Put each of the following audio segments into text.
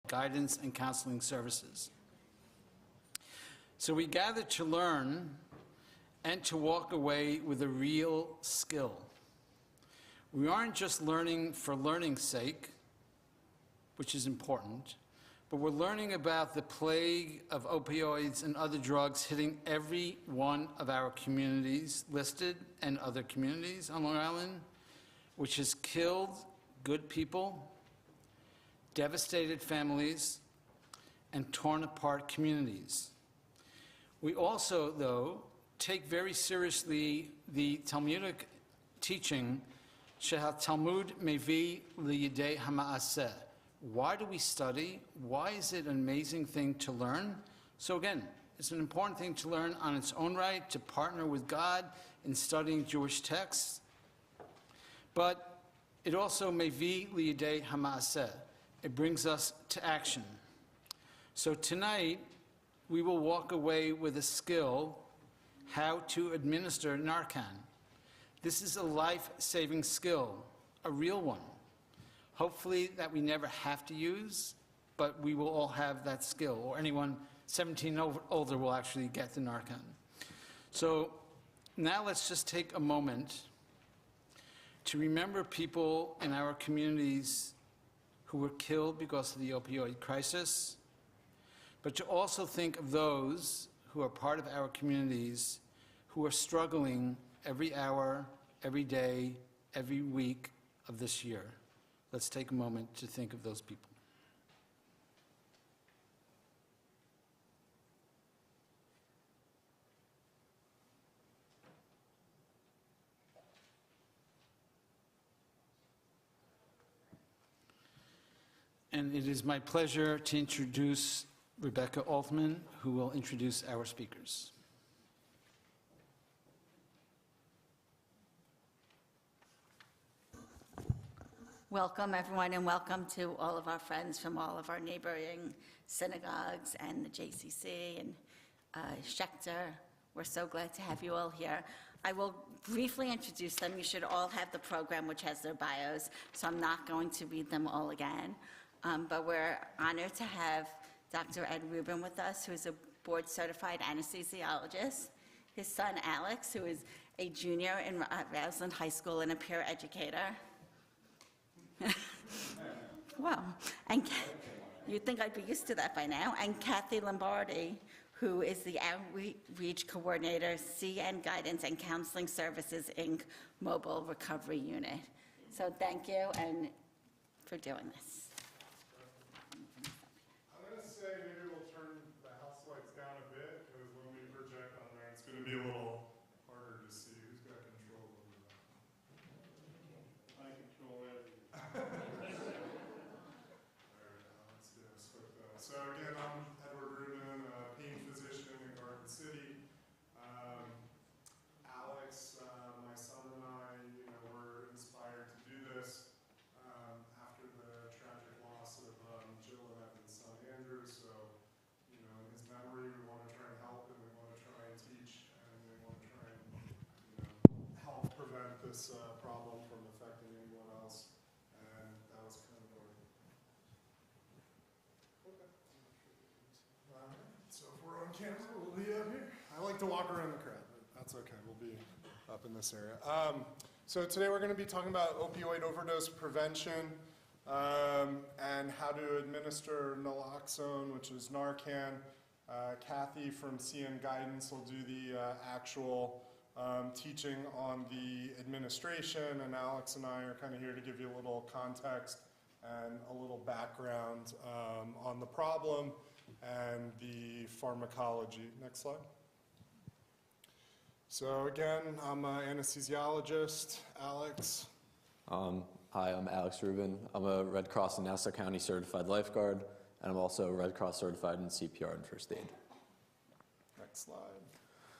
guidance and counseling services. So we gather to learn and to walk away with a real skill. We aren't just learning for learning's sake, which is important, but we're learning about the plague of opioids and other drugs hitting every one of our communities listed and other communities on Long Island, which has killed good people, devastated families, and torn apart communities. We also, though, take very seriously the Talmudic teaching, Shehat Talmud mevi liyidei hama'aseh. Why do we study? Why is it an amazing thing to learn? So again, it's an important thing to learn on its own right, to partner with God in studying Jewish texts. But it also mevi liyidei hama'aseh. It brings us to action. So tonight, we will walk away with a skill, how to administer Narcan. This is a life-saving skill, a real one. Hopefully that we never have to use, but we will all have that skill, or anyone 17 older will actually get the Narcan. So now let's just take a moment to remember people in our communities who were killed because of the opioid crisis, but to also think of those who are part of our communities who are struggling every hour, every day, every week of this year. Let's take a moment to think of those people. And it is my pleasure to introduce Rebecca Altman, who will introduce our speakers. Welcome, everyone, and welcome to all of our friends from all of our neighboring synagogues and the JCC and Schechter. We're so glad to have you all here. I will briefly introduce them. You should all have the program, which has their bios, so I'm not going to read them all again. But we're honored to have Dr. Ed Rubin with us, who is a board-certified anesthesiologist. His son, Alex, who is a junior in Roseland High School and a peer educator. Wow. And you'd think I'd be used to that by now. And Kathy Lombardi, who is the Outreach Coordinator, CN Guidance and Counseling Services, Inc. Mobile Recovery Unit. So thank you and for doing this. I'm going to say maybe we'll turn the house lights down a bit, because when we project on there, it's going to be a little harder to see. Who's got control over that? I control everything. Let's get us hooked up. So again, I'm Edward Rubin, a pain physician in Garden City. Alex, my son and I, were inspired to do this after the tragic loss of Jill and Evan's son Andrew. So, in his memory, we want to try and help, and we want to try and teach, and we want to try and help prevent this problem from affecting anyone else. And that was kind of our. Okay. All right. So if we're on camera, we'll be up here. I like to walk around the crowd, but that's okay. We'll be up in this area. So today we're going to be talking about opioid overdose prevention and how to administer naloxone, which is Narcan. Kathy from CN Guidance will do the actual teaching on the administration, and Alex and I are kind of here to give you a little context and a little background on the problem and the pharmacology. Next slide. So again, I'm an anesthesiologist. Alex. Hi, I'm Alex Rubin. I'm a Red Cross and Nassau County certified lifeguard, and I'm also Red Cross certified in CPR and first aid. Next slide.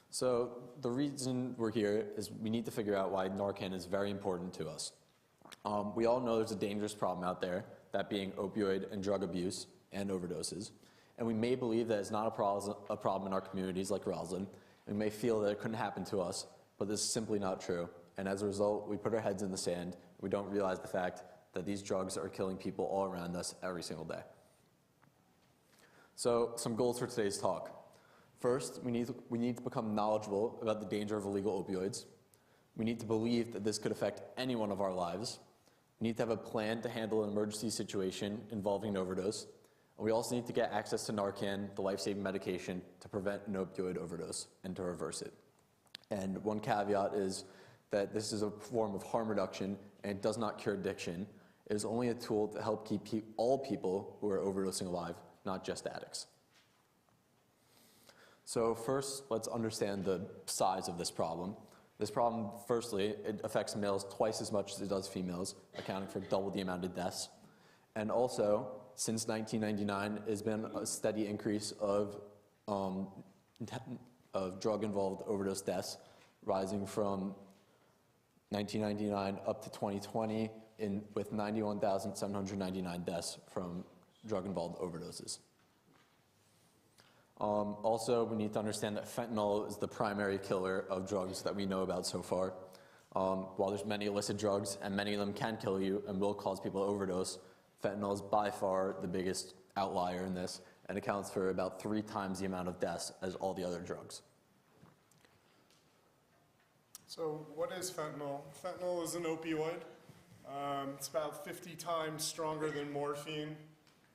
So the reason we're here is we need to figure out why Narcan is very important to us. We all know there's a dangerous problem out there, that being opioid and drug abuse and overdoses. And we may believe that it's not a problem in our communities like Roslyn. We may feel that it couldn't happen to us, but this is simply not true. And as a result, we put our heads in the sand. We don't realize the fact that these drugs are killing people all around us every single day. So some goals for today's talk. First, we need to become knowledgeable about the danger of illegal opioids. We need to believe that this could affect any one of our lives. We need to have a plan to handle an emergency situation involving an overdose. And we also need to get access to Narcan, the life-saving medication, to prevent an opioid overdose and to reverse it. And one caveat is that this is a form of harm reduction and it does not cure addiction. It is only a tool to help keep all people who are overdosing alive, not just addicts. So first, let's understand the size of this problem. This problem, firstly, it affects males twice as much as it does females, accounting for double the amount of deaths. And also, since 1999, there's been a steady increase of drug-involved overdose deaths, rising from 1999 up to 2020 with 91,799 deaths from drug-involved overdoses. Also, we need to understand that fentanyl is the primary killer of drugs that we know about so far. While there's many illicit drugs, and many of them can kill you and will cause people to overdose, fentanyl is by far the biggest outlier in this and accounts for about 3 times the amount of deaths as all the other drugs. So what is fentanyl? Fentanyl is an opioid. It's about 50 times stronger than morphine.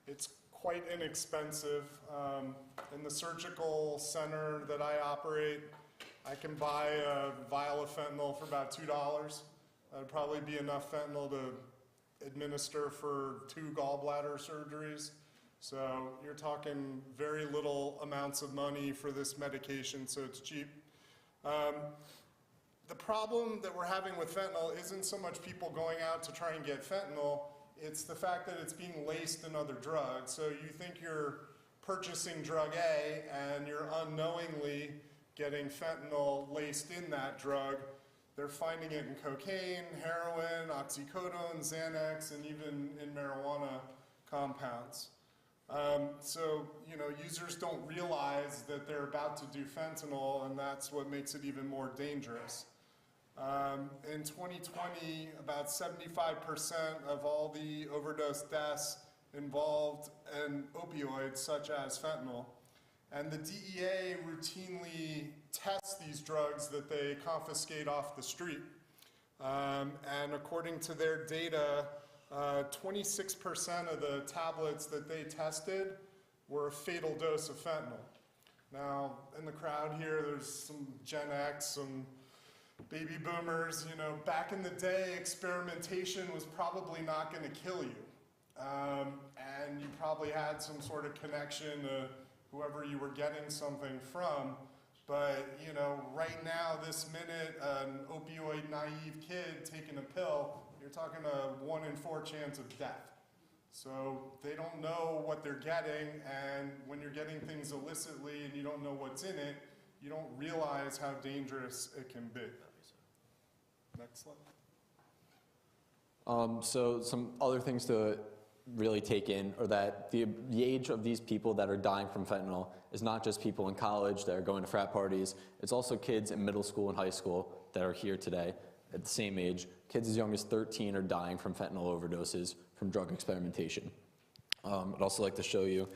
It's quite inexpensive. In the surgical center that I operate, I can buy a vial of fentanyl for about $2. That would probably be enough fentanyl to administer for 2 gallbladder surgeries. So you're talking very little amounts of money for this medication, so it's cheap. The problem that we're having with fentanyl isn't so much people going out to try and get fentanyl, it's the fact that it's being laced in other drugs. So you think you're purchasing drug A and you're unknowingly getting fentanyl laced in that drug. They're finding it in cocaine, heroin, oxycodone, Xanax, and even in marijuana compounds. So, users don't realize that they're about to do fentanyl, and that's what makes it even more dangerous. In 2020, about 75% of all the overdose deaths involved in opioids such as fentanyl. And the DEA routinely tests these drugs that they confiscate off the street. And according to their data, 26% of the tablets that they tested were a fatal dose of fentanyl. Now, in the crowd here, there's some Gen X, some baby boomers. Back in the day, experimentation was probably not going to kill you. And you probably had some sort of connection to whoever you were getting something from. But, right now, this minute, an opioid-naive kid taking a pill, you're talking a 1 in 4 chance of death. So they don't know what they're getting, and when you're getting things illicitly and you don't know what's in it, you don't realize how dangerous it can be. Next slide. So some other things to really take in are that the age of these people that are dying from fentanyl is not just people in college that are going to frat parties, it's also kids in middle school and high school that are here today at the same age. Kids as young as 13 are dying from fentanyl overdoses from drug experimentation. I'd also like to show you,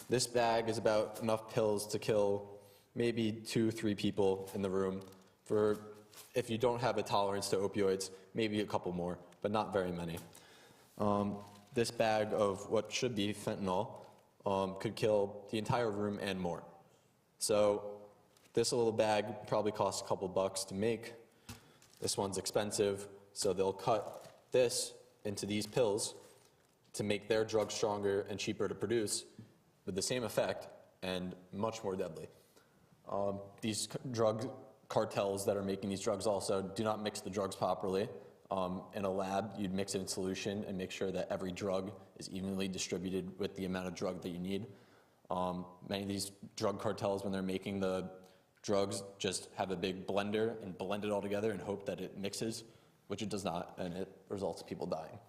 this bag is about enough pills to kill maybe 2-3 people in the room. For if you don't have a tolerance to opioids, maybe a couple more, but not very many. This bag of what should be fentanyl could kill the entire room and more. So this little bag probably costs a couple bucks to make. This one's expensive, so they'll cut this into these pills to make their drug stronger and cheaper to produce with the same effect and much more deadly. These drug cartels that are making these drugs also do not mix the drugs properly. In a lab, you'd mix it in solution and make sure that every drug is evenly distributed with the amount of drug that you need. Many of these drug cartels, when they're making the drugs, just have a big blender and blend it all together and hope that it mixes, which it does not, and it results in people dying.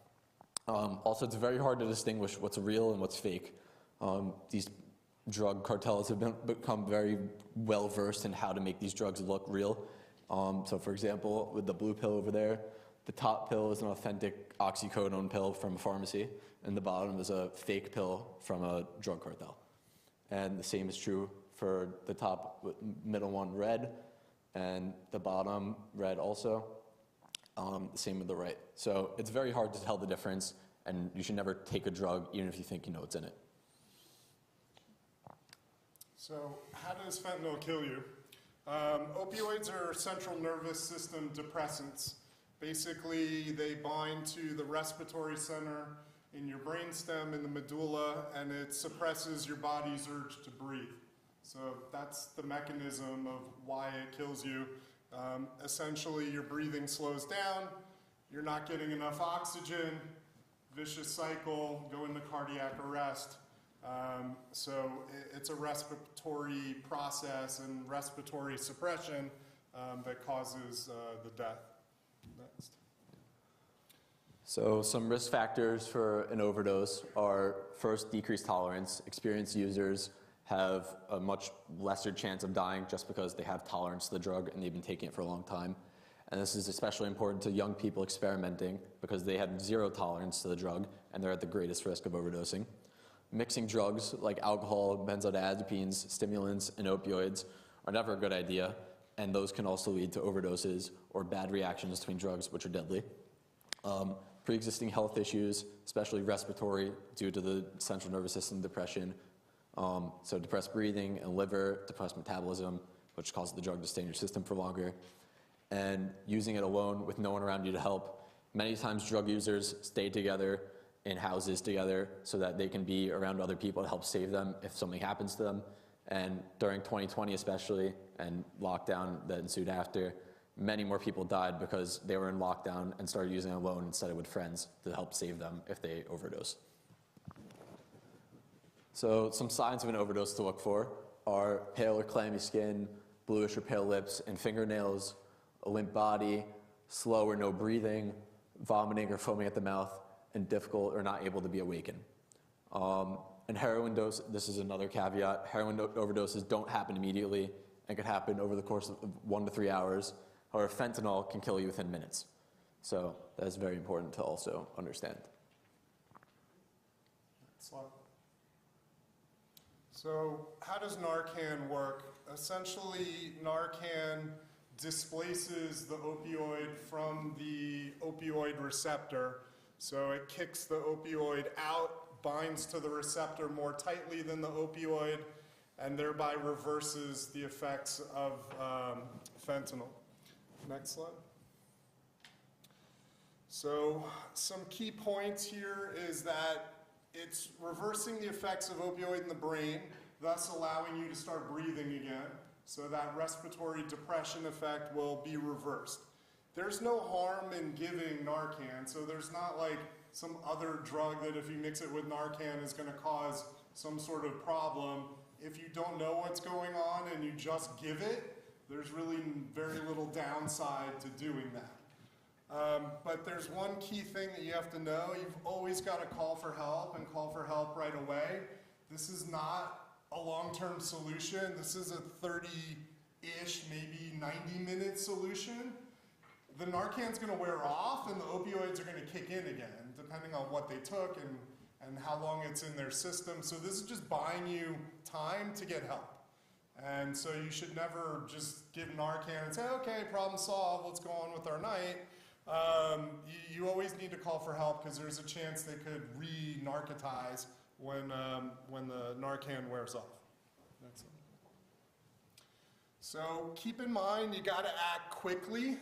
Also, it's very hard to distinguish what's real and what's fake. These drug cartels have become very well versed in how to make these drugs look real. So for example, with the blue pill over there, the top pill is an authentic oxycodone pill from a pharmacy, and the bottom is a fake pill from a drug cartel. And the same is true for the top middle one, red, and the bottom, red also. The same with the right. So it's very hard to tell the difference, and you should never take a drug even if you think you know what's in it. So how does fentanyl kill you? Opioids are central nervous system depressants. Basically, they bind to the respiratory center in your brainstem, in the medulla, and it suppresses your body's urge to breathe. So that's the mechanism of why it kills you. Essentially, your breathing slows down, you're not getting enough oxygen, vicious cycle, go into cardiac arrest. So it's a respiratory process and respiratory suppression that causes the death. Next. So some risk factors for an overdose are, first, decreased tolerance. Experienced users have a much lesser chance of dying just because they have tolerance to the drug and they've been taking it for a long time. And this is especially important to young people experimenting because they have zero tolerance to the drug and they're at the greatest risk of overdosing. Mixing drugs like alcohol, benzodiazepines, stimulants, and opioids are never a good idea, and those can also lead to overdoses or bad reactions between drugs, which are deadly. Pre-existing health issues, especially respiratory, due to the central nervous system depression. So depressed breathing and liver, depressed metabolism, which causes the drug to stay in your system for longer. And using it alone with no one around you to help. Many times drug users stay together in houses together so that they can be around other people to help save them if something happens to them. And during 2020 especially, and lockdown that ensued after, many more people died because they were in lockdown and started using it alone instead of with friends to help save them if they overdose. So some signs of an overdose to look for are pale or clammy skin, bluish or pale lips and fingernails, a limp body, slow or no breathing, vomiting or foaming at the mouth, and difficult or not able to be awakened. And heroin dose, this is another caveat, heroin overdoses don't happen immediately and could happen over the course of 1 to 3 hours. However, fentanyl can kill you within minutes. So that is very important to also understand. Next slide. So how does Narcan work? Essentially, Narcan displaces the opioid from the opioid receptor. So it kicks the opioid out, binds to the receptor more tightly than the opioid, and thereby reverses the effects of fentanyl. Next slide. So some key points here is that it's reversing the effects of opioid in the brain, thus allowing you to start breathing again. So that respiratory depression effect will be reversed. There's no harm in giving Narcan, so there's not like some other drug that if you mix it with Narcan is going to cause some sort of problem. If you don't know what's going on and you just give it, there's really very little downside to doing that. But there's one key thing that you have to know. You've always got to call for help and call for help right away. This is not a long-term solution. This is a 30-ish, maybe 90-minute solution. The Narcan's going to wear off and the opioids are going to kick in again, depending on what they took and how long it's in their system. So this is just buying you time to get help. And so you should never just give Narcan and say, okay, problem solved, let's go on with our night. You always need to call for help because there's a chance they could re-narcotize when the Narcan wears off. That's it. So keep in mind, you gotta act quickly.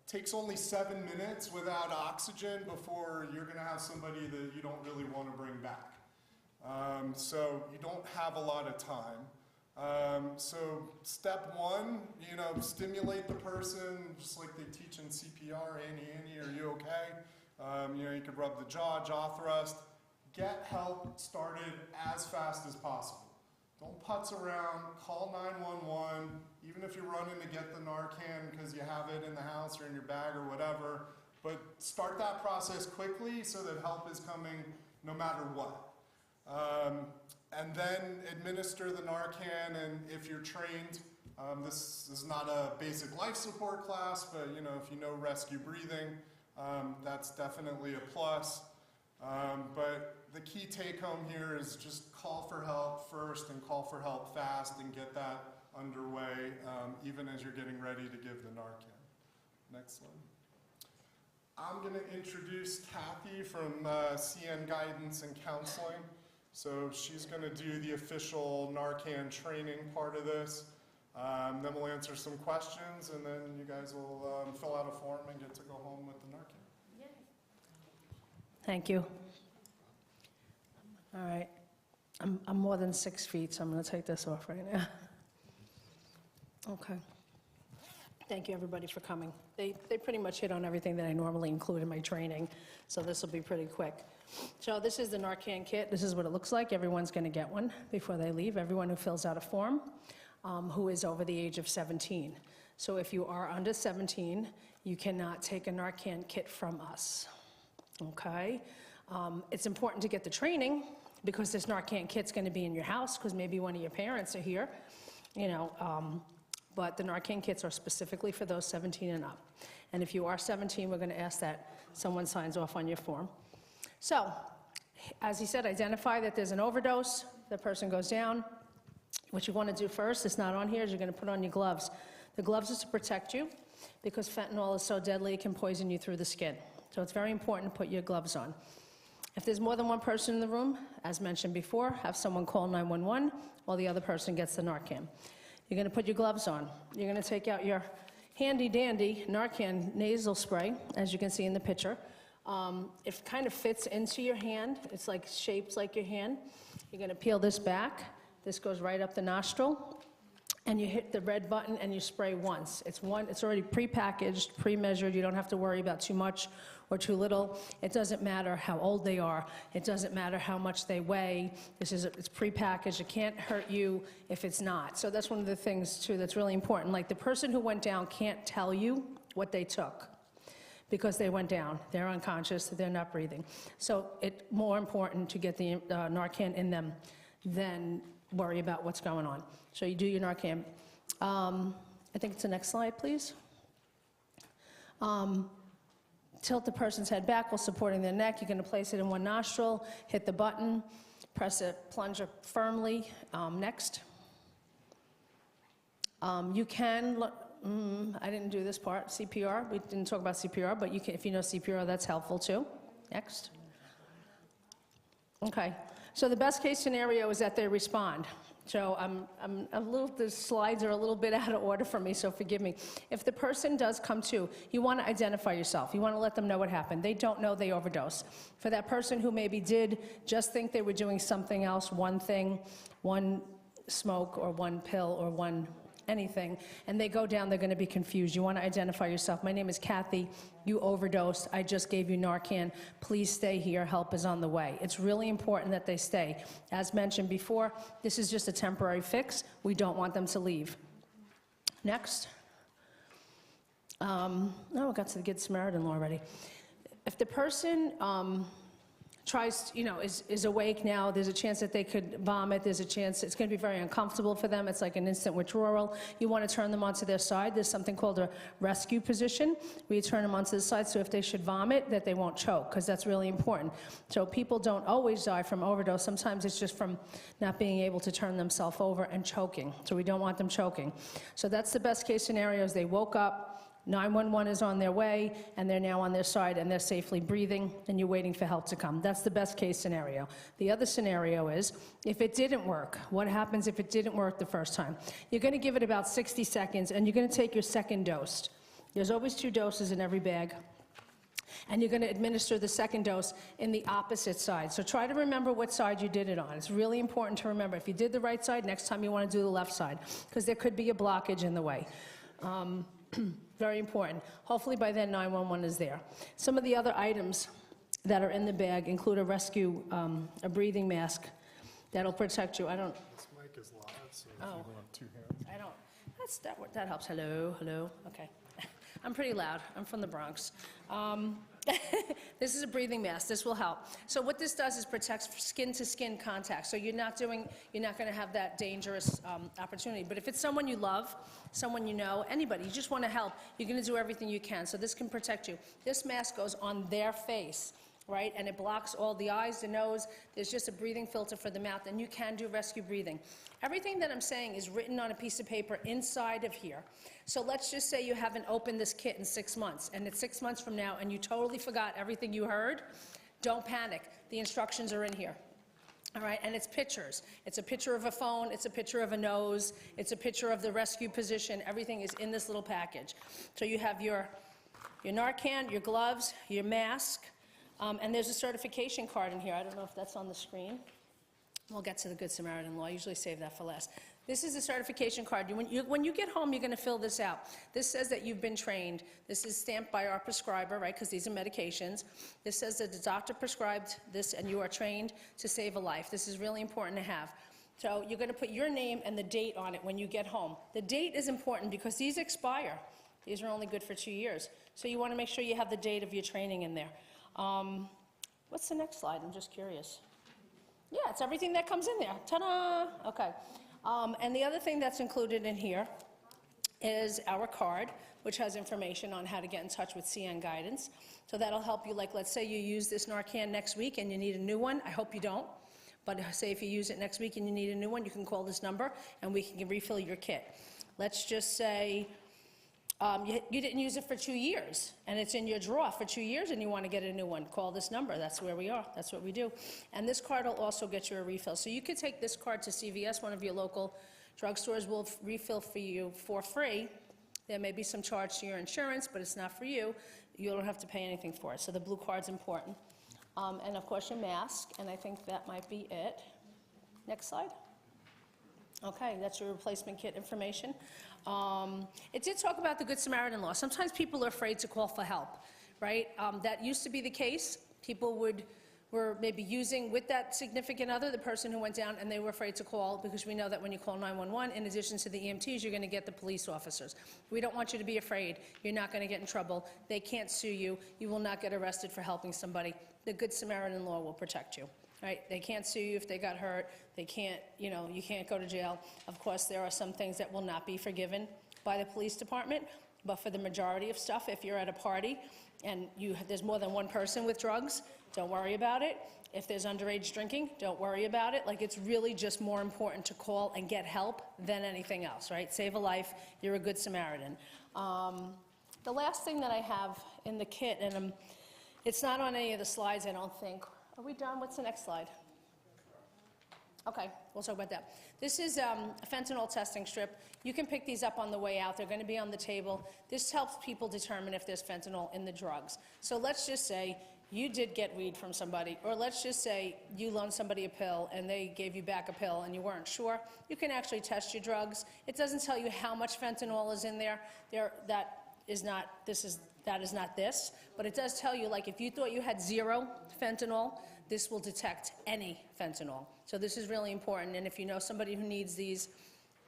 Takes only 7 minutes without oxygen before you're gonna have somebody that you don't really wanna bring back. So you don't have a lot of time. So step one, stimulate the person, just like they teach in CPR, Annie, are you okay? You could rub the jaw thrust. Get help started as fast as possible. Don't putz around, call 911, even if you're running to get the Narcan because you have it in the house or in your bag or whatever, but start that process quickly so that help is coming no matter what. And then administer the Narcan, and if you're trained, this is not a basic life support class, but if you know rescue breathing, that's definitely a plus. But the key take home here is just call for help first. first and call for help fast and get that underway, even as you're getting ready to give the Narcan. Next one. I'm going to introduce Kathy from CN Guidance and Counseling. So she's going to do the official Narcan training part of this. Then we'll answer some questions, and then you guys will fill out a form and get to go home with the Narcan. Yay. Thank you. All right. I'm more than 6 feet, so I'm going to take this off right now. Okay. Thank you, everybody, for coming. They pretty much hit on everything that I normally include in my training, so this will be pretty quick. So this is the Narcan kit. This is what it looks like. Everyone's going to get one before they leave, everyone who fills out a form, who is over the age of 17. So if you are under 17, you cannot take a Narcan kit from us, okay? It's important to get the training because this Narcan kit's going to be in your house because maybe one of your parents are here, you know, but the Narcan kits are specifically for those 17 and up. And if you are 17, we're going to ask that someone signs off on your form. So, as he said, identify that there's an overdose, the person goes down. What you want to do first, it's not on here, is you're going to put on your gloves. The gloves is to protect you because fentanyl is so deadly it can poison you through the skin. So it's very important to put your gloves on. If there's more than one person in the room, as mentioned before, have someone call 911 while the other person gets the Narcan. You're going to put your gloves on. You're going to take out your handy-dandy Narcan nasal spray, as you can see in the picture. It kind of fits into your hand. It's like shaped like your hand. You're going to peel this back. This goes right up the nostril. And you hit the red button and you spray once. It's already pre-packaged, pre-measured. You don't have to worry about too much or too little. It doesn't matter how old they are. It doesn't matter how much they weigh. It's pre-packaged. It can't hurt you if it's not. So that's one of the things, too, that's really important. Like the person who went down can't tell you what they took because they went down. They're unconscious. They're not breathing. So it's more important to get the Narcan in them than worry about what's going on. So you do your Narcan. I think it's the next slide, please. Tilt the person's head back while supporting their neck. You're going to place it in one nostril, hit the button, press a plunger firmly. Next. You can, I didn't do this part, CPR. We didn't talk about CPR, but you can, if you know CPR, that's helpful too. Next. Okay. So the best case scenario is that they respond. So the slides are a little bit out of order for me, so forgive me. If the person does come to, you want to identify yourself. You want to let them know what happened. They don't know they overdosed. For that person who maybe did just think they were doing something else, one thing, one smoke or one pill or one anything, and they go down, they're going to be confused. You want to identify yourself. My name is Kathy. You overdosed. I just gave you Narcan. Please stay here. Help is on the way. It's really important that they stay. As mentioned before, this is just a temporary fix. We don't want them to leave. Next. We got to the Good Samaritan law already. If the person tries, is awake now, there's a chance that they could vomit, there's a chance it's going to be very uncomfortable for them, it's like an instant withdrawal. You want to turn them onto their side. There's something called a rescue position, where you turn them onto the side, so if they should vomit, that they won't choke, because that's really important. So people don't always die from overdose. Sometimes it's just from not being able to turn themselves over and choking. So we don't want them choking. So that's the best case scenario, is they woke up, 911 is on their way, and they're now on their side, and they're safely breathing, and you're waiting for help to come. That's the best case scenario. The other scenario is, if it didn't work, what happens if it didn't work the first time? You're going to give it about 60 seconds, and you're going to take your second dose. There's always 2 doses in every bag. And you're going to administer the second dose in the opposite side. So try to remember what side you did it on. It's really important to remember. If you did the right side, next time you want to do the left side, because there could be a blockage in the way. Very important. Hopefully by then 911 is there. Some of the other items that are in the bag include a rescue, a breathing mask that'll protect you. This mic is live, so if you want 2 hands. That helps. Hello. Okay. I'm pretty loud. I'm from the Bronx. This is a breathing mask. This will help. So what this does is protects skin-to-skin contact. So you're not going to have that dangerous opportunity. But if it's someone you love, someone you know, anybody, you just want to help, you're going to do everything you can. So this can protect you. This mask goes on their face. right? And it blocks all the eyes, the nose. There's just a breathing filter for the mouth, and you can do rescue breathing. Everything that I'm saying is written on a piece of paper inside of here. So let's just say you haven't opened this kit in 6 months, and it's 6 months from now, and you totally forgot everything you heard. Don't panic. The instructions are in here. All right, and it's pictures. It's a picture of a phone, it's a picture of a nose, it's a picture of the rescue position. Everything is in this little package. So you have your Narcan, your gloves, your mask, and there's a certification card in here. I don't know if that's on the screen. We'll get to the Good Samaritan law. I usually save that for last. This is a certification card. When you get home, you're going to fill this out. This says that you've been trained. This is stamped by our prescriber, right, because these are medications. This says that the doctor prescribed this and you are trained to save a life. This is really important to have. So you're going to put your name and the date on it when you get home. The date is important because these expire. These are only good for 2 years. So you want to make sure you have the date of your training in there. What's the next slide? I'm just curious. Yeah, it's everything that comes in there. Ta-da! Okay. And the other thing that's included in here is our card, which has information on how to get in touch with CN Guidance. So that'll help you, like, let's say you use this Narcan next week and you need a new one. I hope you don't. But say if you use it next week and you need a new one, you can call this number and we can refill your kit. Let's just say you didn't use it for 2 years and it's in your drawer for 2 years and you want to get a new one. Call this number. That's where we are. That's what we do. And this card will also get you a refill. So you could take this card to CVS, one of your local drugstores will refill for you for free. There may be some charge to your insurance, but it's not for you. You don't have to pay anything for it. So the blue card's important. And of course your mask, and I think that might be it. Next slide. Okay, that's your replacement kit information. It did talk about the Good Samaritan law. Sometimes people are afraid to call for help, right? That used to be the case. People were maybe using with that significant other, the person who went down, and they were afraid to call because we know that when you call 911, in addition to the EMTs, you're going to get the police officers. We don't want you to be afraid. You're not going to get in trouble. They can't sue you. You will not get arrested for helping somebody. The Good Samaritan law will protect you. Right? They can't sue you if they got hurt. They can't, you can't go to jail. Of course, there are some things that will not be forgiven by the police department, but for the majority of stuff, if you're at a party and there's more than one person with drugs, don't worry about it. If there's underage drinking, don't worry about it. Like, it's really just more important to call and get help than anything else, right? Save a life. You're a Good Samaritan. The last thing that I have in the kit, and it's not on any of the slides, I don't think. Are we done? What's the next slide? Okay, we'll talk about that. This is a fentanyl testing strip. You can pick these up on the way out. They're going to be on the table. This helps people determine if there's fentanyl in the drugs. So let's just say you did get weed from somebody, or let's just say you loaned somebody a pill and they gave you back a pill and you weren't sure. You can actually test your drugs. It doesn't tell you how much fentanyl is in there. That is not this, but it does tell you, like, if you thought you had 0 fentanyl, this will detect any fentanyl. So this is really important, and if you know somebody who needs these,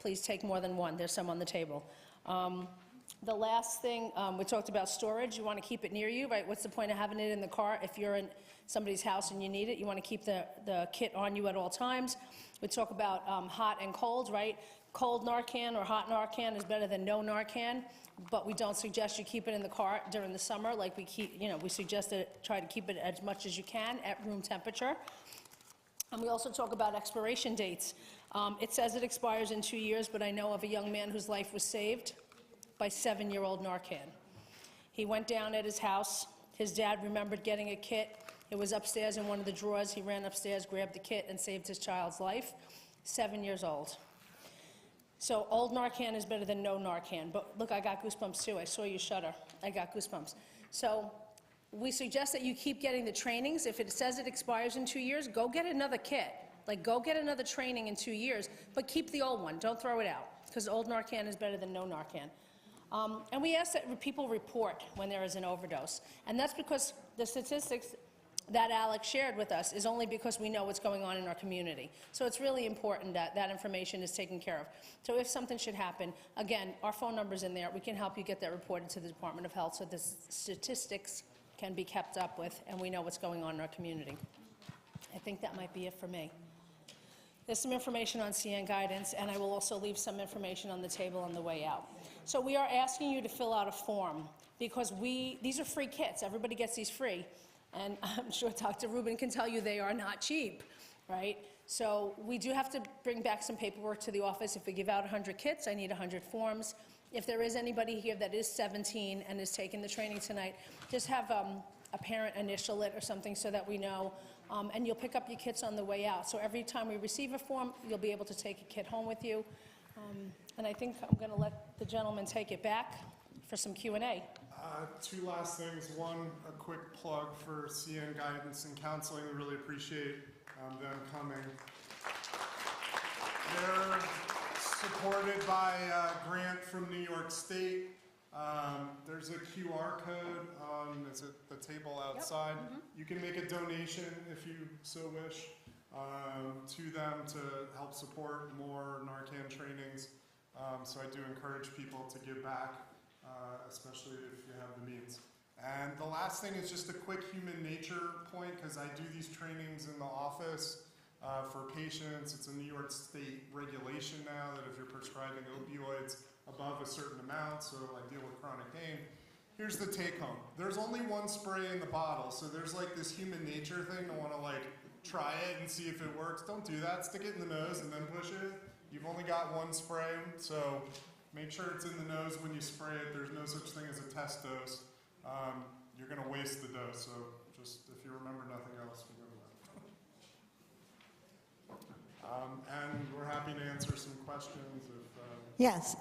please take more than one. There's some on the table. The last thing, we talked about storage. You want to keep it near you, right? What's the point of having it in the car if you're in somebody's house and you need it? You want to keep the kit on you at all times. We talk about hot and cold, right? Cold Narcan or hot Narcan is better than no Narcan, but we don't suggest you keep it in the car during the summer. Like, we suggest that try to keep it as much as you can at room temperature. And we also talk about expiration dates. It says it expires in 2 years, but I know of a young man whose life was saved by 7-year-old Narcan. He went down at his house. His dad remembered getting a kit. It was upstairs in one of the drawers. He ran upstairs, grabbed the kit, and saved his child's life. 7 years old. So old Narcan is better than no Narcan. But look, I got goosebumps too. I saw you shudder. I got goosebumps. So we suggest that you keep getting the trainings. If it says it expires in 2 years, go get another kit. Like, go get another training in 2 years, but keep the old one. Don't throw it out, because old Narcan is better than no Narcan. And we ask that people report when there is an overdose. And that's because the statistics that Alex shared with us is only because we know what's going on in our community. So it's really important that that information is taken care of. So if something should happen, again, our phone number's in there. We can help you get that reported to the Department of Health so the statistics can be kept up with and we know what's going on in our community. I think that might be it for me. There's some information on CN Guidance, and I will also leave some information on the table on the way out. So we are asking you to fill out a form because these are free kits. Everybody gets these free. And I'm sure Dr. Rubin can tell you they are not cheap, right? So we do have to bring back some paperwork to the office. If we give out 100 kits, I need 100 forms. If there is anybody here that is 17 and is taking the training tonight, just have a parent initial it or something so that we know. And you'll pick up your kits on the way out. So every time we receive a form, you'll be able to take a kit home with you. And I think I'm going to let the gentleman take it back for some Q&A. Two last things. One, a quick plug for CN Guidance and Counseling. We really appreciate them coming. They're supported by a grant from New York State. There's a QR code on the table outside. Yep. Mm-hmm. You can make a donation if you so wish to them to help support more Narcan trainings. So I do encourage people to give back, especially if you have the means. And the last thing is just a quick human nature point, because I do these trainings in the office for patients. It's a New York State regulation now that if you're prescribing opioids above a certain amount, so I deal with chronic pain. Here's the take home. There's only one spray in the bottle, so there's like this human nature thing to want to like try it and see if it works. Don't do that. Stick it in the nose and then push it. You've only got one spray, so make sure it's in the nose when you spray it. There's no such thing as a test dose. You're going to waste the dose, so just if you remember nothing else, remember that. And we're happy to answer some questions. Yes.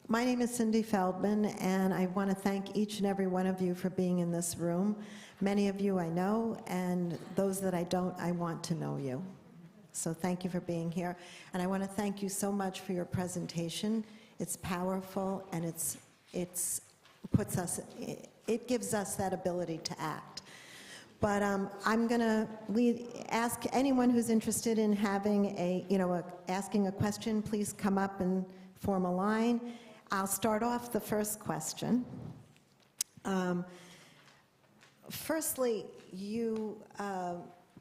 My name is Cindy Feldman, and I want to thank each and every one of you for being in this room. Many of you I know, and those that I don't, I want to know you. So thank you for being here. And I want to thank you so much for your presentation. It's powerful, and it gives us that ability to act. But I'm going to ask anyone who's interested in having asking a question, please come up and form a line. I'll start off the first question. Firstly,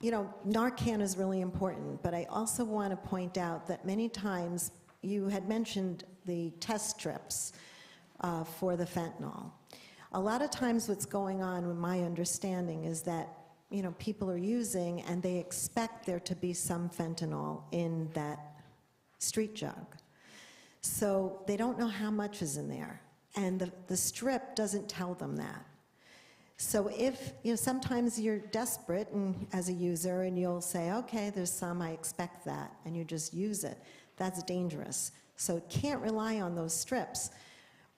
Narcan is really important, but I also want to point out that many times you had mentioned the test strips for the fentanyl. A lot of times what's going on, with my understanding, is that people are using and they expect there to be some fentanyl in that street jug. So they don't know how much is in there, and the strip doesn't tell them that. So if, sometimes you're desperate as a user and you'll say, okay, there's some, I expect that, and you just use it. That's dangerous. So can't rely on those strips.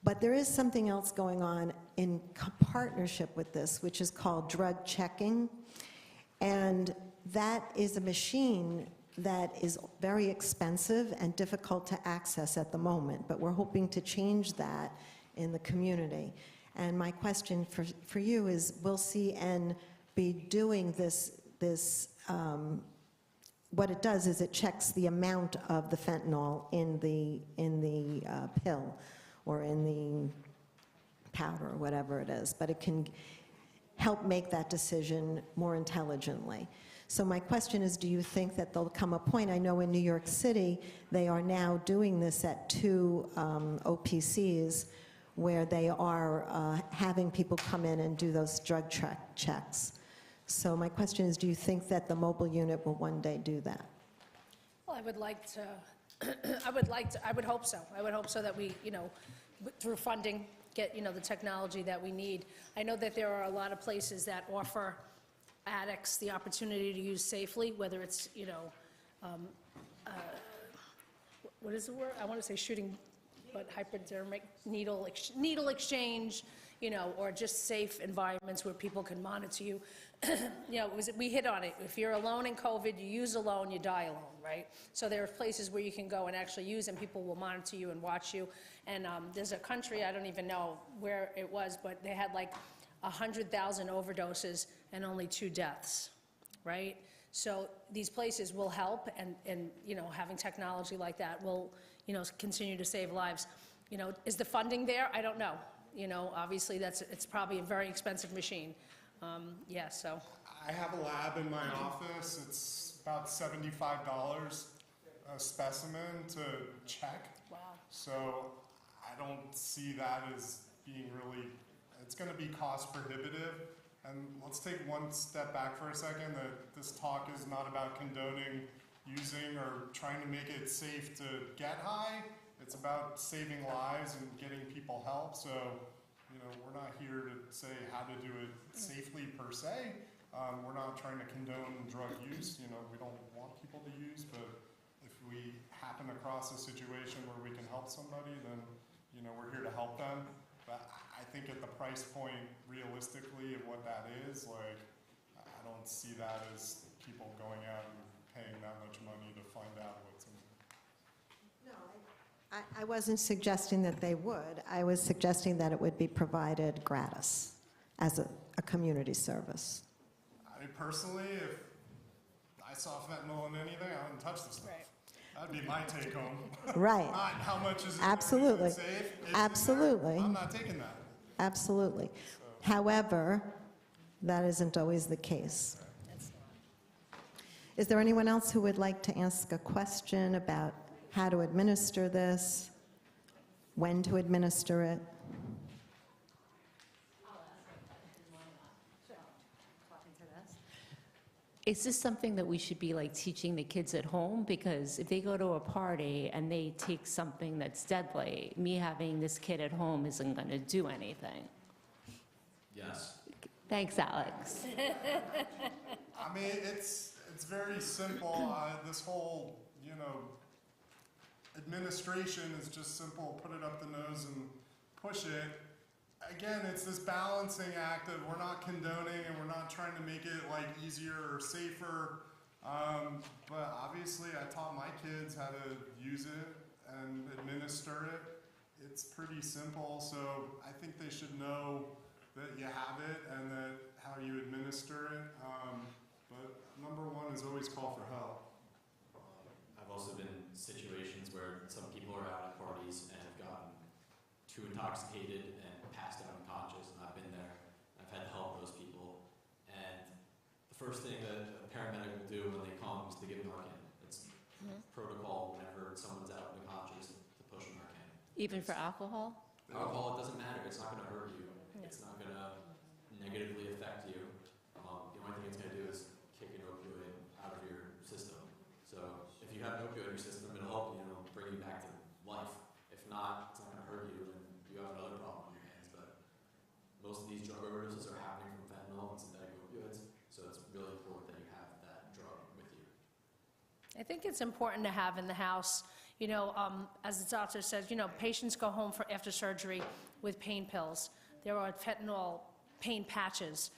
But there is something else going on in partnership with this, which is called drug checking. And that is a machine that is very expensive and difficult to access at the moment. But we're hoping to change that in the community. And my question for you is, will CN be doing this what it does is it checks the amount of the fentanyl in the pill or in the powder or whatever it is, but it can help make that decision more intelligently. So my question is, do you think that there'll come a point, I know in New York City, they are now doing this at 2 OPCs, where they are having people come in and do those drug checks. So my question is, do you think that the mobile unit will one day do that? Well, I would hope so. I would hope so that we, through funding, get, the technology that we need. I know that there are a lot of places that offer addicts the opportunity to use safely, whether it's, what is the word? I want to say shooting, but hypodermic needle exchange, or just safe environments where people can monitor you. We hit on it. If you're alone in COVID, you use alone, you die alone, right? So there are places where you can go and actually use, and people will monitor you and watch you. And there's a country, I don't even know where it was, but they had like 100,000 overdoses and only 2 deaths, right? So these places will help, and having technology like that will, continue to save lives. Is the funding there? I don't know. Obviously it's probably a very expensive machine. So. I have a lab in my office. It's about $75 a specimen to check. Wow. So I don't see that as being really, it's going to be cost prohibitive. And let's take one step back for a second, that this talk is not about condoning using or trying to make it safe to get high. It's about saving lives and getting people help. So, you know, we're not here to say how to do it safely per se. We're not trying to condone drug use. You know, we don't want people to use, but if we happen across a situation where we can help somebody, then, you know, we're here to help them. But I think at the price point, realistically, of what that is, like, I don't see that as people going out and paying that much money to find out what's in there. No, I wasn't suggesting that they would. I was suggesting that it would be provided gratis as a community service. I mean, personally, if I saw fentanyl in anything, I wouldn't touch this stuff. Right. That'd be my take home. Right. Not how much is it Absolutely. safe. It's in there, Absolutely. I'm not taking that. Absolutely. However, that isn't always the case. Is there anyone else who would like to ask a question about how to administer this, when to administer it? Is this something that we should be like teaching the kids at home? Because if they go to a party and they take something that's deadly, me having this kid at home isn't going to do anything. Yes. Thanks, Alex. I mean, it's very simple. This whole, you know, administration is just simple. Put it up the nose and push it. Again, it's this balancing act of we're not condoning and we're not trying to make it like easier or safer. But obviously, I taught my kids how to use it and administer it. It's pretty simple. So I think they should know that you have it and that how you administer it. But number one is always call for help. I've also been in situations where some people are out at parties and have gotten too intoxicated and passed out unconscious, and I've been there. I've had to help those people. And the first thing that a paramedic will do when they come is to give Narcan. It's protocol whenever someone's out unconscious to push Narcan. Even for alcohol? Alcohol, it doesn't matter. It's not going to hurt you. It's not going to negatively affect you. The only thing it's going to do is kick an opioid out of your system. So if you have an opioid in your system, it'll help you, know, bring you back to life. If not, it's not going to hurt you, and you have another problem on your hands. But most of these drug overdoses are happening from fentanyl and synthetic opioids, so it's really important that you have that drug with you. I think it's important to have in the house, you know, as the doctor says, you know, patients go home after surgery with pain pills. There are fentanyl pain patches.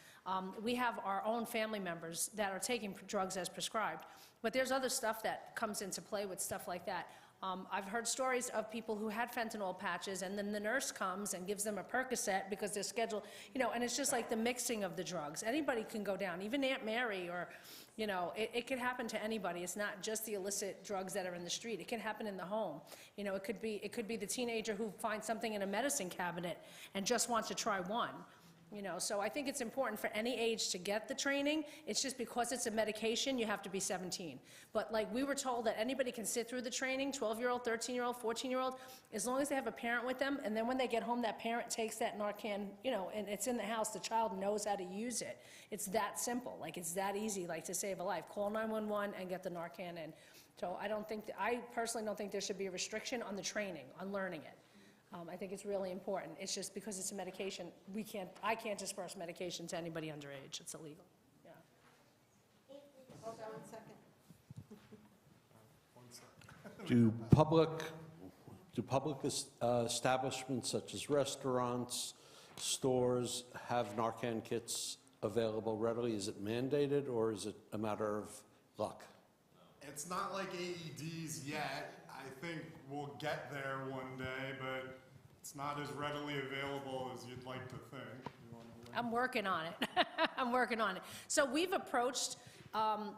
We have our own family members that are taking drugs as prescribed. But there's other stuff that comes into play with stuff like that. I've heard stories of people who had fentanyl patches, and then the nurse comes and gives them a Percocet because they're scheduled, you know, and it's just like the mixing of the drugs. Anybody can go down, even Aunt Mary, or, you know, it could happen to anybody. It's not just the illicit drugs that are in the street. It can happen in the home. You know, it could be the teenager who finds something in a medicine cabinet and just wants to try one. You know, so I think it's important for any age to get the training. It's just because it's a medication, you have to be 17. But like we were told that anybody can sit through the training, 12-year-old, 13-year-old, 14-year-old, as long as they have a parent with them, and then when they get home, that parent takes that Narcan, you know, and it's in the house, the child knows how to use it. It's that simple, like it's that easy, like to save a life. Call 911 and get the Narcan in. So I personally don't think there should be a restriction on the training, on learning it. I think it's really important. It's just because it's a medication, I can't disperse medication to anybody underage. It's illegal. Yeah. Hold on 1 second. Do public establishments such as restaurants, stores have Narcan kits available readily? Is it mandated, or is it a matter of luck? It's not like AEDs yet. I think we'll get there one day, but it's not as readily available as you'd like to think. I'm working on it. I'm working on it. So we've approached,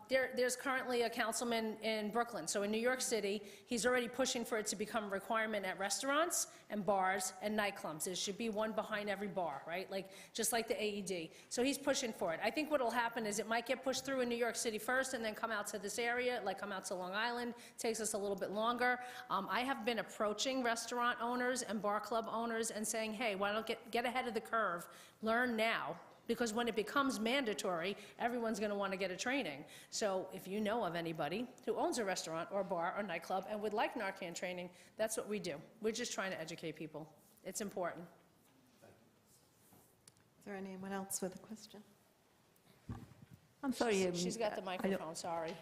there's currently a councilman in Brooklyn. So in New York City, he's already pushing for it to become a requirement at restaurants and bars and nightclubs. There should be one behind every bar, right? Like, just like the AED. So he's pushing for it. I think what will happen is it might get pushed through in New York City first and then come out to this area, like come out to Long Island. Takes us a little bit longer. I have been approaching restaurant owners and bar club owners and saying, hey, why don't get ahead of the curve, learn now, Because when it becomes mandatory, everyone's going to want to get a training. So if you know of anybody who owns a restaurant or bar or nightclub and would like Narcan training, that's what we do. We're just trying to educate people. It's important. Is there anyone else with a question? I'm sorry. She's got the microphone, sorry.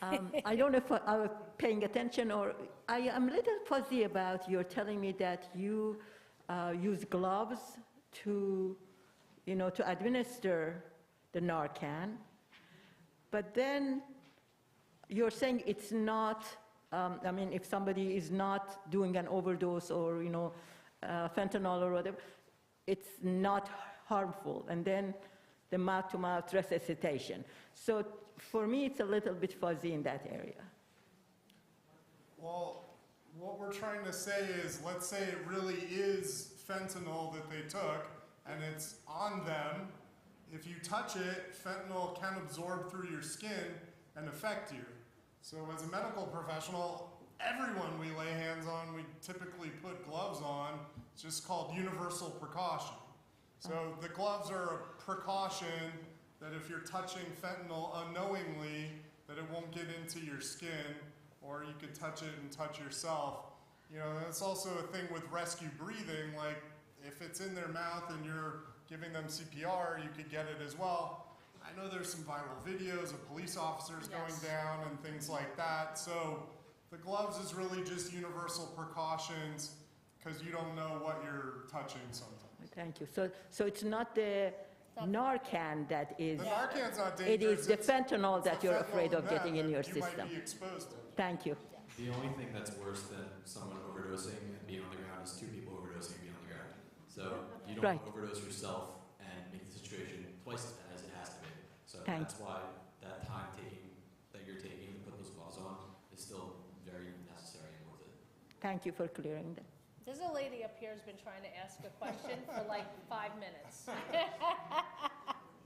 I don't know if I was paying attention, or I am a little fuzzy about your telling me that you use gloves to, to administer the Narcan. But then you're saying it's not, if somebody is not doing an overdose or, fentanyl or whatever, it's not harmful. And then the mouth-to-mouth resuscitation. So for me, it's a little bit fuzzy in that area. Well, what we're trying to say is, let's say it really is fentanyl that they took, and it's on them. If you touch it, fentanyl can absorb through your skin and affect you. So as a medical professional, everyone we lay hands on, we typically put gloves on. It's just called universal precaution. So the gloves are a precaution that if you're touching fentanyl unknowingly, that it won't get into your skin, or you could touch it and touch yourself. That's also a thing with rescue breathing, like if it's in their mouth and you're giving them CPR, you could get it as well. I know there's some viral videos of police officers going down and things like that. So the gloves is really just universal precautions because you don't know what you're touching sometimes. Thank you. So it's not the Narcan that is... The Narcan's not dangerous. It is the fentanyl that you're afraid of getting in your you system. might be exposed to. Thank you. The only thing that's worse than someone overdosing and being on the ground is two people overdosing and being on the ground. So you don't Right. overdose yourself and make the situation twice as bad as it has to be. So Thank that's why that time that you're taking to put those gloves on is still very necessary and worth it. Thank you for clearing that. There's a lady up here who's been trying to ask a question for like 5 minutes.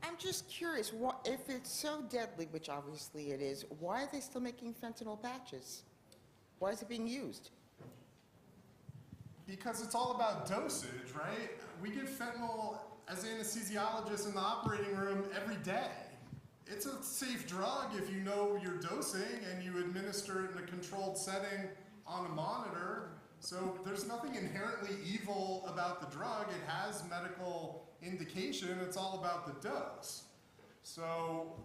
I'm just curious, if it's so deadly, which obviously it is, why are they still making fentanyl patches? Why is it being used? Because it's all about dosage, right? We give fentanyl as anesthesiologists in the operating room every day. It's a safe drug if you know you're dosing and you administer it in a controlled setting on a monitor. So there's nothing inherently evil about the drug. It has medical indication. It's all about the dose. So,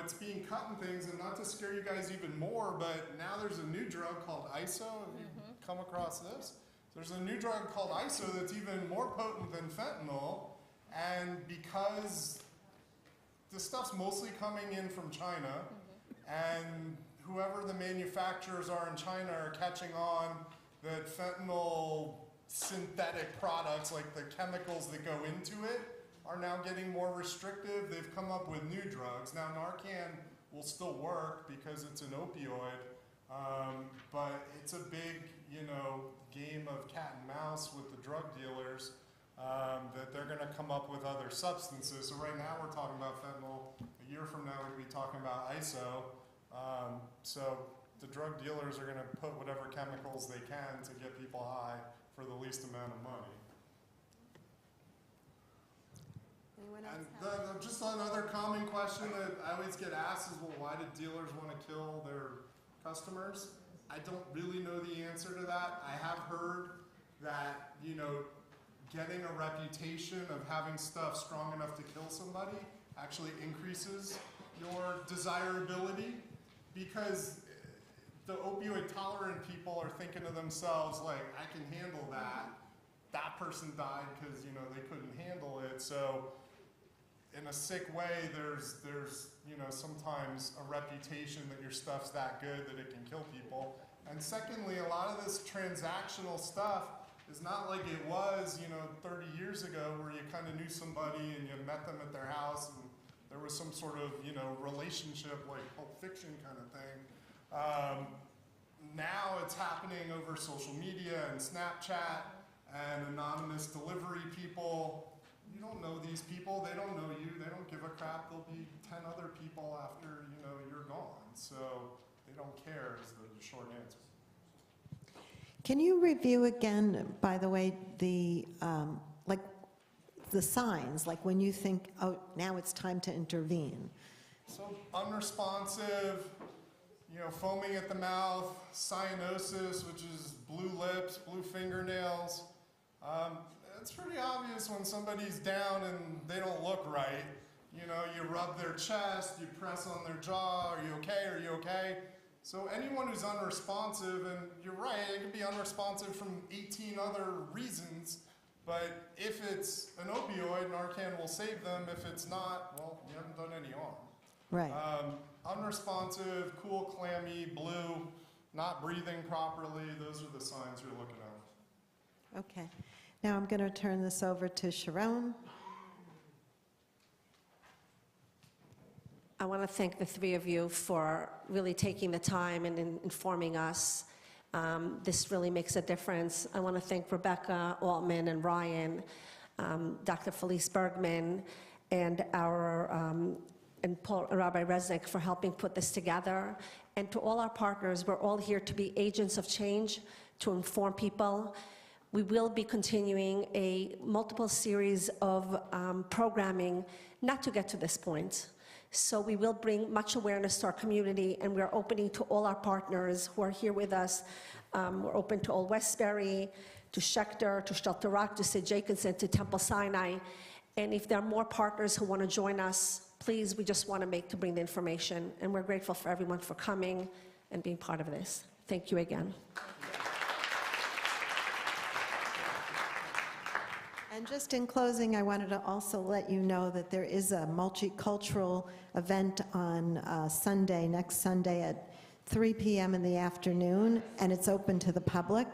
it's being cut in things, and not to scare you guys even more, but now there's a new drug called ISO. Have you come across this? There's a new drug called ISO that's even more potent than fentanyl, and because the stuff's mostly coming in from China, and whoever the manufacturers are in China are catching on that fentanyl synthetic products, like the chemicals that go into it, are now getting more restrictive. They've come up with new drugs. Now Narcan will still work because it's an opioid, but it's a big, game of cat and mouse with the drug dealers, that they're gonna come up with other substances. So right now we're talking about fentanyl. A year from now we'll be talking about ISO. So the drug dealers are going to put whatever chemicals they can to get people high for the least amount of money. Anyone And else? just another common question that I always get asked is, well, why do dealers want to kill their customers? I don't really know the answer to that. I have heard that, getting a reputation of having stuff strong enough to kill somebody actually increases your desirability, because the opioid tolerant people are thinking to themselves, like, I can handle that. That person died because, they couldn't handle it. So in a sick way, there's sometimes a reputation that your stuff's that good that it can kill people. And secondly, a lot of this transactional stuff is not like it was, 30 years ago, where you kind of knew somebody and you met them at their house and there was some sort of, relationship, like Pulp Fiction kind of thing. Now it's happening over social media and Snapchat and anonymous delivery people. You don't know these people. They don't know you. They don't give a crap. There'll be 10 other people after, you're gone. So they don't care is the short answer. Can you review again, by the way, the, the signs, like when you think, oh, now it's time to intervene? So unresponsive, foaming at the mouth, cyanosis, which is blue lips, blue fingernails. It's pretty obvious when somebody's down and they don't look right. You rub their chest, you press on their jaw, are you okay, are you okay? So anyone who's unresponsive, and you're right, it can be unresponsive from 18 other reasons, but if it's an opioid, Narcan will save them. If it's not, well, you haven't done any harm. Right. Unresponsive, cool, clammy, blue, not breathing properly, those are the signs you're looking at. Okay. Now I'm going to turn this over to Sharon. I want to thank the three of you for really taking the time and informing us. This really makes a difference. I want to thank Rebecca Altman and Ryan, Dr. Felice Bergman, and Rabbi Resnick for helping put this together. And to all our partners, we're all here to be agents of change, to inform people. We will be continuing a multiple series of programming, not to get to this point. So we will bring much awareness to our community, and we're opening to all our partners who are here with us. We're open to Old Westbury, to Schechter, to Shelter Rock, to St. Jacobson, to Temple Sinai. And if there are more partners who want to join us, please, we just want to bring the information. And we're grateful for everyone for coming and being part of this. Thank you again. And just in closing, I wanted to also let you know that there is a multicultural event on next Sunday at 3 p.m. in the afternoon, and it's open to the public.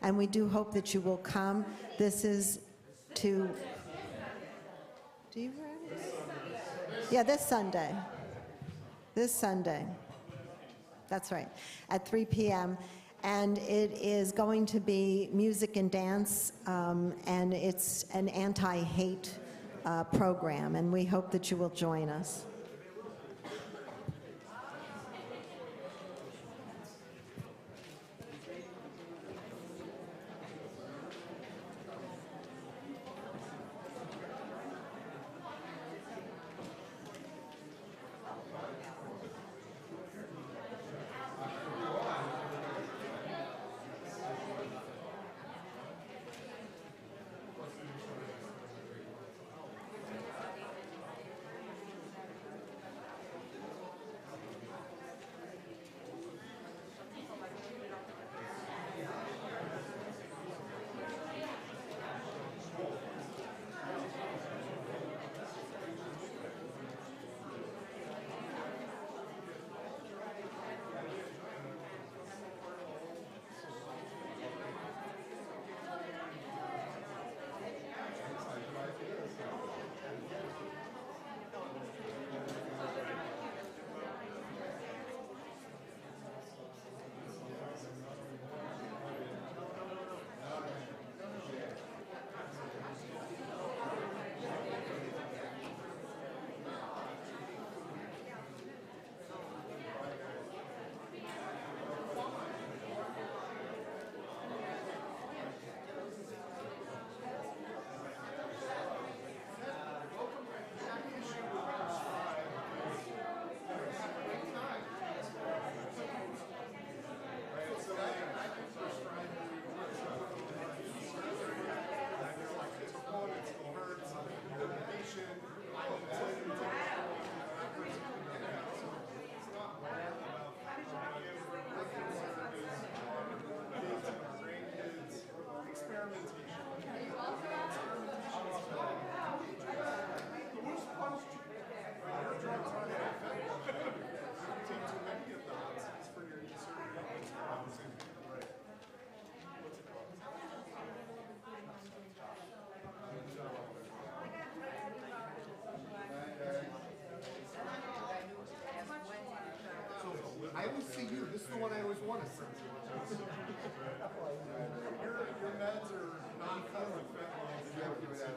And we do hope that you will come. This is to... Do you have it? Yeah, this Sunday. This Sunday. That's right, at 3 p.m. And it is going to be music and dance, and it's an anti-hate program, and we hope that you will join us. I always see you. This is the one I always wanted. Your meds are non-fentanyl.